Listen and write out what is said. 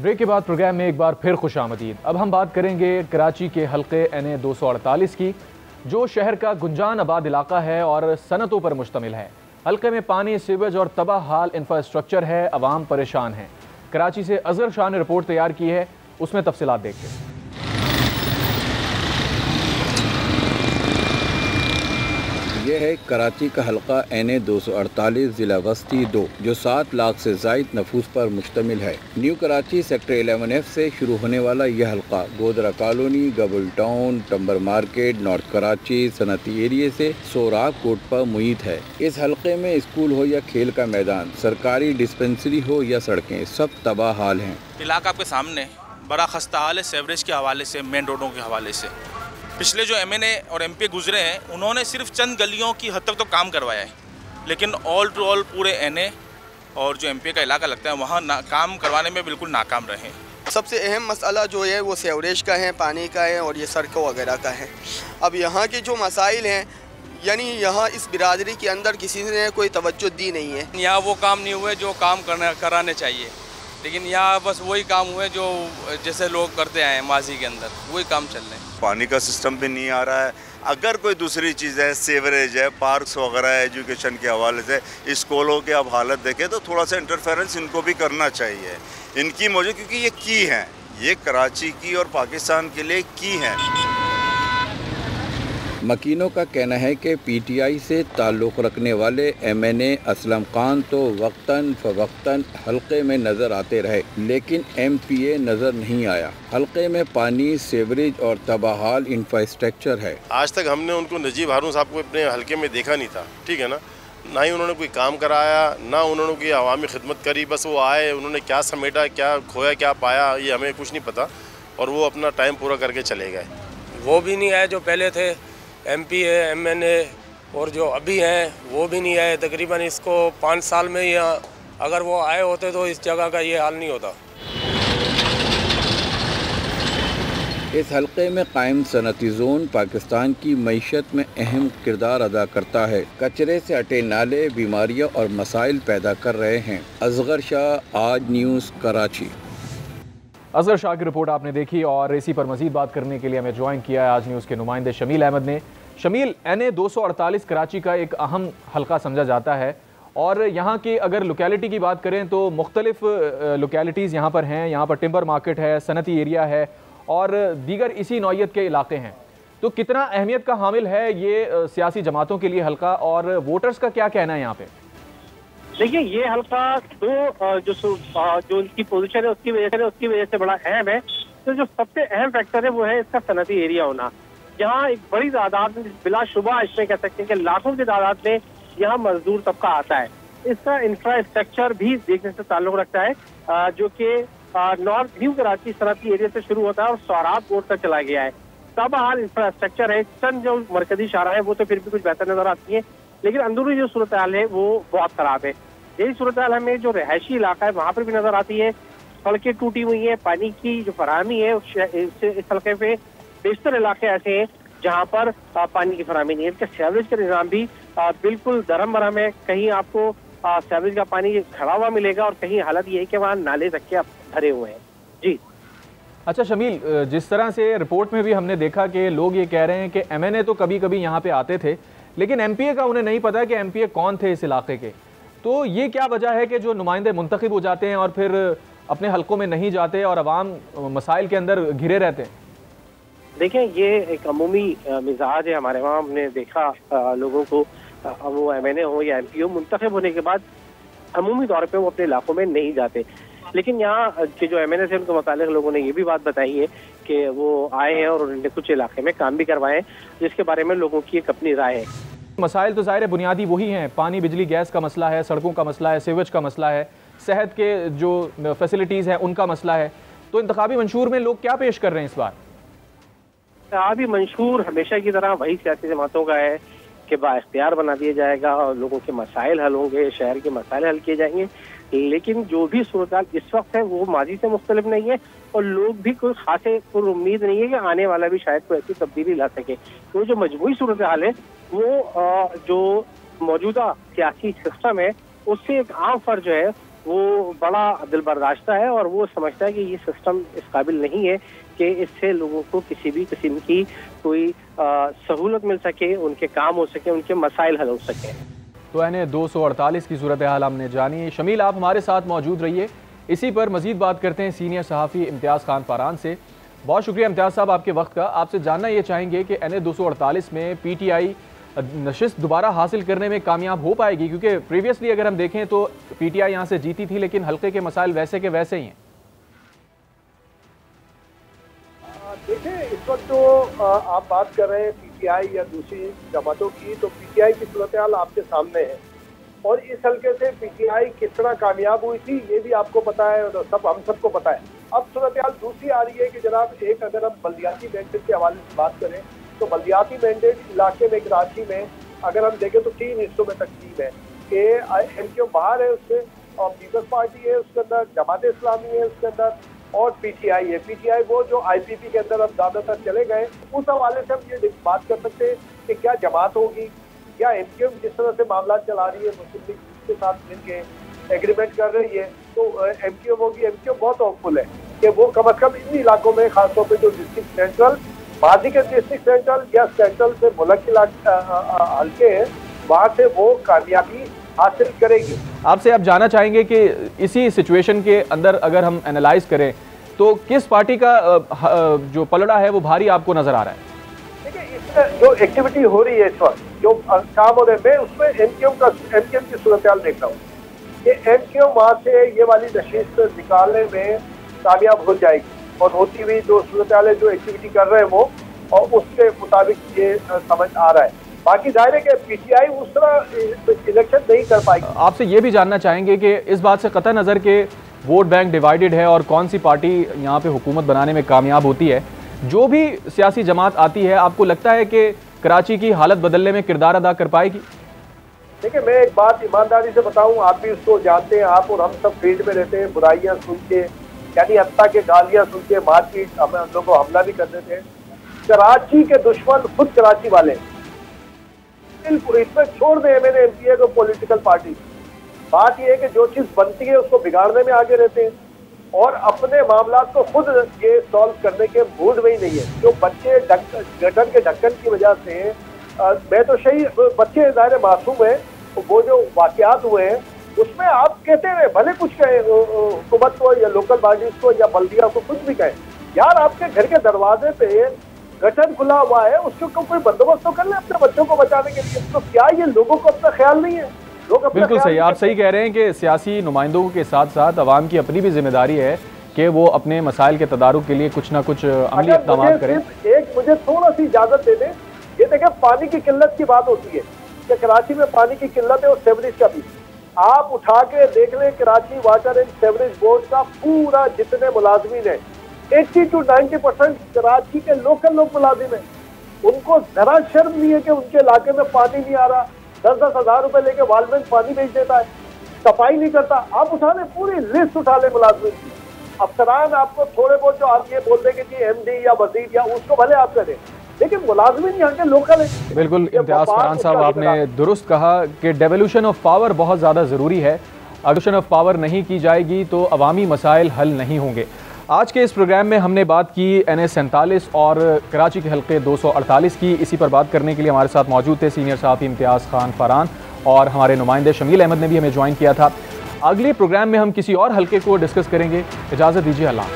Break के बाद programme में एक बार फिर खुशामदीद। अब हम बात करेंगे कराची के हल्के NA 248 की, जो शहर का गुंजान आबाद इलाका है और सनतों पर मुश्तमिल है। हल्के में पानी, सीवेज और तबाह हाल इंफ्रास्ट्रक्चर है, अवाम परेशान है। कराची से अजहर शाह ने रिपोर्ट तैयार की है, उसमें तफसीलात देखते हैं। यह है कराची का हल्का NA 248 ज़िला वस्ती 2, जो 7 लाख से ज़ायद नफूस पर मुश्तमिल है। न्यू कराची सेक्टर 11F से शुरू होने वाला यह हल्का Godhra colony, Gabol town, timber market, north Karachi सनती एरिया से सोराब कोट पर मुहित है। इस हल्के में स्कूल हो या खेल का मैदान, सरकारी डिस्पेंसरी हो या सड़कें, सब तबाह हाल हैं। इलाका आपके सामने बड़ा खस्ता हाल है, सेवरेज के हवाले से, मेन रोडों के हवाले से। पिछले जो MNA और MP गुजरे हैं, उन्होंने सिर्फ चंद गलियों की हद तक तो काम करवाया है, लेकिन ऑल टू ऑल पूरे NA और जो MP का इलाका लगता है वहाँ काम करवाने में बिल्कुल नाकाम रहे। सबसे अहम मसला जो है वो सेवरेज का है, पानी का है और ये सड़कों वगैरह का है। अब यहाँ के जो मसाइल हैं, यानी यहाँ इस बिरादरी के अंदर किसी ने कोई तवज्जो दी नहीं है। यहाँ वो काम नहीं हुए जो काम कराने चाहिए, लेकिन यहाँ बस वही काम हुए जो जैसे लोग करते आए हैं माजी के अंदर, वही काम चल रहे हैं। पानी का सिस्टम भी नहीं आ रहा है। अगर कोई दूसरी चीज़ है, सेवरेज है, पार्क्स वगैरह है, एजुकेशन के हवाले से, स्कूलों की आप हालत देखें तो थोड़ा सा इंटरफेरेंस इनको भी करना चाहिए। इनकी मौजूद, क्योंकि ये की हैं, ये कराची की और पाकिस्तान के लिए की हैं। मकीनों का कहना है कि PTI से ताल्लुक़ रखने वाले MNA असलम खान तो वक्तन फ़वक्तन हल्के में नज़र आते रहे, लेकिन MPA नज़र नहीं आया। हल्के में पानी, सेवरेज और तबाहाल इंफ्रास्ट्रक्चर है। आज तक हमने उनको नजीब हारून साहब को अपने हल्के में देखा नहीं था, ठीक है ना ही उन्होंने कोई काम कराया, ना उन्होंने कोई अवामी खिदमत करी। बस वो आए, उन्होंने क्या समेटा, क्या खोया, क्या पाया, ये हमें कुछ नहीं पता, और वो अपना टाइम पूरा करके चले गए। वो भी नहीं आए जो पहले थे, MP है, MNA और जो अभी हैं वो भी नहीं आए। तकरीबन इसको 5 साल में ही, अगर वो आए होते तो इस जगह का ये हाल नहीं होता। इस हल्के में कायम सनती जोन पाकिस्तान की मईशत में अहम किरदार अदा करता है। कचरे से अटे नाले बीमारियां और मसाइल पैदा कर रहे हैं। असगर शाह, आज न्यूज़, कराची। असगर शाह की रिपोर्ट आपने देखी और इसी पर मजीद बात करने के लिए हमें ज्वाइन किया है आज न्यूज़ के नुमाइंदे शमील अहमद ने। शमील, NA 248 कराची का एक अहम हल्का समझा जाता है और यहाँ की अगर लोकेलिटी की बात करें तो मुख्तलिफ लोकेलिटीज़ यहाँ पर हैं। यहाँ पर टिम्बर मार्केट है, सनती एरिया है और दीगर इसी नौयत के इलाके हैं। तो कितना अहमियत का हामिल है ये सियासी जमातों के लिए हल्का, और वोटर्स का क्या कहना है यहाँ पे? देखिए, ये हल्का जो इसकी पोजीशन है उसकी वजह से बड़ा अहम है। तो जो सबसे अहम फैक्टर है वो है इसका सनती एरिया होना। यहाँ एक बड़ी तादाद में, बिलाशुबा इसमें कह सकते हैं कि लाखों की तादाद में यहाँ मजदूर तबका आता है। इसका इंफ्रास्ट्रक्चर भी देखने से ताल्लुक रखता है, जो कि नॉर्थ न्यू कराची सनती एरिया से शुरू होता है और सोराब कोट तक चला गया है। तबाहाल इंफ्रास्ट्रक्चर है। चंद जो मरकजी शारा है वो तो फिर भी कुछ बेहतर नजर आती है, लेकिन अंदरूनी जो सूरत हाल है वो बहुत खराब है। यही सूरत हाल हमें जो रिहायशी इलाका है वहाँ पर भी नजर आती है। सड़कें टूटी हुई हैं, पानी की जो फराहमी है इस हल्के पे बेशतर इलाके ऐसे हैं जहाँ पर पानी की फराहमी नहीं है। इसके सीवरेज का निज़ाम भी बिल्कुल दरम बरम है। कहीं आपको सीवरेज का पानी खड़ा हुआ मिलेगा और कहीं हालत ये है कि वहाँ नाले तक के भरे हुए हैं। जी अच्छा शमील, जिस तरह से रिपोर्ट में भी हमने देखा कि लोग ये कह रहे हैं कि MNA तो कभी कभी यहाँ पे आते थे, लेकिन MPA का उन्हें नहीं पता कि MPA कौन थे इस इलाके के। तो ये क्या वजह है कि जो नुमाइंदे मुंतखब हो जाते हैं और फिर अपने हल्कों में नहीं जाते और अवाम मसाइल के अंदर घिरे रहते हैं? देखें, ये एक अमूमी मिजाज है हमारे वहाँ। हमने देखा लोगों को, वो MNA हो या MP हो, मुंतखब होने के बाद अमूमी तौर पे वो अपने इलाकों में नहीं जाते। लेकिन यहाँ के जो MNA से उनके मुतालिक लोगों ने ये भी बात बताई है कि वो आए हैं और उन्होंने कुछ इलाके में काम भी करवाए हैं, जिसके बारे में लोगों की एक अपनी राय है। मसाइल तो ज़ाहिर है बुनियादी वही हैं, पानी, बिजली, गैस का मसला है, सड़कों का मसला है, सीवेज का मसला है, सेहत के जो फैसिलिटीज़ हैं उनका मसला है। तो इंतखाबी मंशूर में लोग क्या पेश कर रहे हैं इस बार? इंतखाबी मंशूर हमेशा की तरह वही सियासी जमातों का है कि बाइख्तियार बना दिया जाएगा और लोगों के मसाइल हल होंगे, शहर के मसाइल हल किए जाएंगे। लेकिन जो भी सूरत इस वक्त है वो माजी से मुख्तलिफ नहीं है और लोग भी कोई खासे उम्मीद नहीं है कि आने वाला भी शायद कोई ऐसी तब्दीली ला सके। तो जो मजबूरी सूरत हाल है वो जो मौजूदा सियासी सिस्टम है उससे एक आम फर्ज जो है वो बड़ा दिलबर्दाश्ता है और वो समझता है कि ये सिस्टम इस काबिल नहीं है कि इससे लोगों को किसी भी किस्म की कोई सहूलत मिल सके, उनके काम हो सके, उनके मसाइल हल हो सके। तो NA 248 की सूरत हाल हमने जानी। शमील, आप हमारे साथ मौजूद रहिए, इसी पर मजीद बात करते हैं सीनियर सहाफ़ी इम्तियाज़ खान फारान से। बहुत शुक्रिया इम्तियाज़ साहब आपके वक्त का। आपसे जानना ये चाहेंगे कि NA 248 में PTI नशिस्त दोबारा हासिल करने में कामयाब हो पाएगी, क्योंकि प्रीवियसली अगर हम देखें तो PTI यहाँ से जीती थी लेकिन हल्के के मसाइल वैसे के वैसे ही हैं। देखिए, इस वक्त जो आप बात कर रहे हैं PTI या दूसरी जमातों की, तो PTI की सूरत हाल आपके सामने है और इस हल्के से PTI किस तरह कामयाब हुई थी ये भी आपको पता है और हम सबको पता है। अब सूरत हाल दूसरी आ रही है कि जनाब, एक अगर हम बल्दियाती मैंडेट के हवाले से बात करें तो बल्दियाती मैंडेट इलाके में कराची में अगर हम देखें तो 3 हिस्सों में तकसीम है कि MQ बाहर है उससे, और पीपल्स पार्टी है उसके अंदर, जमात इस्लामी है उसके अंदर, और PTI है। PTI वो जो IPP के अंदर अब ज़्यादातर चले गए, उस हवाले से हम ये बात कर सकते हैं कि क्या जमात होगी या MQ जिस तरह से मामला चला रही है मुस्लिम लीग के साथ मिलकर एग्रीमेंट कर रही है, तो MQ होगी। MQ बहुत होपफुल है कि वो कम अज़ कम इन इलाकों में, खासतौर पर जो डिस्ट्रिक्ट सेंट्रल, माजी के डिस्ट्रिक्ट सेंट्रल या सेंट्रल से मुल्क हल्के हैं, वहाँ से वो कामयाबी हासिल करेगी। आपसे आप जानना चाहेंगे कि इसी सिचुएशन के अंदर अगर हम एनालाइज करें तो किस पार्टी का जो पलड़ा है वो भारी आपको नजर आ रहा है? देखिए, इसमें जो एक्टिविटी हो रही है इस वक्त, जो काम हो रहे हैं, मैं उसमें MQ की सूरत हाल देख रहा हूँ कि MQ वहाँ से ये वाली नशिस्त निकालने में कामयाब हो जाएगी और होती हुई जो सूरत हाल है, जो एक्टिविटी कर रहे हैं वो, और उसके मुताबिक ये समझ आ रहा है। बाकी जाहिर है कि PTI उस तरह इलेक्शन नहीं कर पाएगी। आपसे ये भी जानना चाहेंगे कि इस बात से कतई नज़र के वोट बैंक डिवाइडेड है और कौन सी पार्टी यहाँ पे हुकूमत बनाने में कामयाब होती है, जो भी सियासी जमात आती है, आपको लगता है कि कराची की हालत बदलने में किरदार अदा कर पाएगी? देखिए, मैं एक बात ईमानदारी से बताऊं, आप भी उसको जानते हैं, आप और हम सब फील्ड में रहते हैं, बुराइयां सुन के, यानी हत्ता के गालियां सुन के, मारपीट, हम लोग को हमला भी कर देते हैं। कराची के दुश्मन खुद कराची वाले, इसमें छोड़ दें MNA MPA को पॉलिटिकल पार्टी। बात यह है कि जो चीज बनती है उसको बिगाड़ने में आगे रहते हैं और अपने मामला को खुद ये सॉल्व करने के मूड में ही नहीं है। जो बच्चे गठन के ढक्कन की वजह से, मैं तो सही, बच्चे ज़ाहिर मासूम है, वो जो वाकयात हुए हैं उसमें आप कहते हैं, भले कुछ कहें हुकूमत को या लोकल बॉडीज को या बल्दिया को, कुछ भी कहें, यार आपके घर के दरवाजे पे गठन खुला हुआ है, उसके कोई बंदोबस्त तो कर ले अपने बच्चों को बचाने के लिए। तो क्या ये लोगों को अपना ख्याल नहीं है? लोग अपना बिल्कुल सही, आप सही कह रहे हैं कि सियासी नुमाइंदों के साथ साथ अवाम की अपनी भी जिम्मेदारी है कि वो अपने मसाइल के तदारुक के लिए कुछ ना कुछ अमली इक़दाम करें। एक मुझे थोड़ा सी इजाजत दे दें, ये देखें, पानी की किल्लत की बात होती है कि कराची में पानी की किल्लत है और सेवरेज का भी। आप उठा के देख लें, Karachi water and sewerage board का पूरा जितने मुलाजमीन है, 80 to 90% कराची के लोकल लोग मुलाजिम हैं। उनको जरा शर्म नहीं है कि उनके इलाके में पानी नहीं आ रहा, 10-10 हज़ार रुपए लेके वालमेंट पानी बेच देता है, सफाई नहीं करता। आप उठा लें, पूरी लिस्ट उठा लें मुलाजिम की। अफसरान आपको थोड़े बहुत जो आप ये बोल देंगे कि MD या वजीर या उसको भले आप करें, लेकिन मुलाजमीन यहाँ के लोकल है। बिल्कुल इम्तियाज़ फरान साहब, आपने दुरुस्त कहा कि डेवल्यूशन ऑफ पावर बहुत ज़्यादा ज़रूरी है। डेवल्यूशन ऑफ पावर नहीं की जाएगी तो अवामी मसाइल हल नहीं होंगे। आज के इस प्रोग्राम में हमने बात की NA 47 और कराची के हल्के 248 की। इसी पर बात करने के लिए हमारे साथ मौजूद थे सीनियर सहाफ़ी इम्तियाज़ खान फारान और हमारे नुमाइंदे शमील अहमद ने भी हमें ज्वाइन किया था। अगले प्रोग्राम में हम किसी और हल्के को डिस्कस करेंगे। इजाज़त दीजिए, अल्लाह।